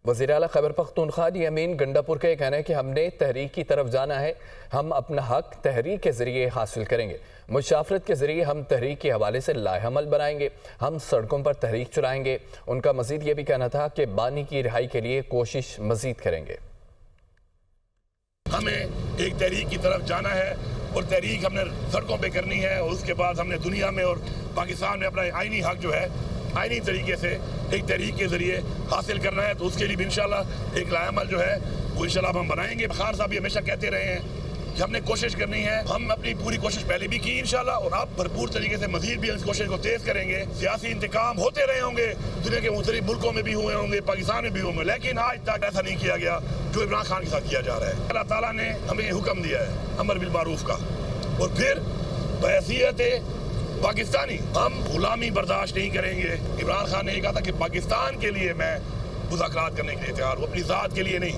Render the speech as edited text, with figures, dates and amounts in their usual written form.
وزیر اعلیٰ خیبر پختونخوا یمین گنڈاپور کا یہ کہنا ہے کہ ہم نے تحریک کی طرف جانا ہے، ہم اپنا حق تحریک کے ذریعے حاصل کریں گے، مشاورت کے ذریعے ہم تحریک کے حوالے سے لائحہ عمل بنائیں گے، ہم سڑکوں پر تحریک چلائیں گے۔ ان کا مزید یہ بھی کہنا تھا کہ بانی کی رہائی کے لیے کوشش مزید کریں گے۔ ہمیں ایک تحریک کی طرف جانا ہے اور تحریک ہم نے سڑکوں پہ کرنی ہے، اور اس کے بعد ہم نے دنیا میں اور پاکستان میں اپنا آئینی حق جو ہے آئینی طریقے سے ایک تحریک کے ذریعے حاصل کرنا ہے۔ تو اس کے لیے بھی انشاءاللہ ایک لائحہ عمل جو ہے وہ انشاءاللہ ہم بنائیں گے۔ خان صاحب یہ ہمیشہ کہتے رہے ہیں کہ ہم نے کوشش کرنی ہے، ہم اپنی پوری کوشش پہلے بھی کی انشاءاللہ، اور آپ بھرپور طریقے سے مزید بھی اس کوشش کو تیز کریں گے۔ سیاسی انتقام ہوتے رہے ہوں گے، دنیا کے مختلف ملکوں میں بھی ہوئے ہوں گے، پاکستان میں بھی ہوں گے، لیکن آج تک ایسا نہیں کیا گیا جو عمران خان کے ساتھ کیا جا رہا ہے۔ اللہ تعالیٰ نے ہمیں حکم دیا ہے امر بالمعروف کا، اور پھر بحیثیت پاکستانی ہم غلامی برداشت نہیں کریں گے۔ عمران خان نے یہ کہا تھا کہ پاکستان کے لیے میں مذاکرات کرنے کے لیے تیار ہوں، اپنی ذات کے لیے نہیں۔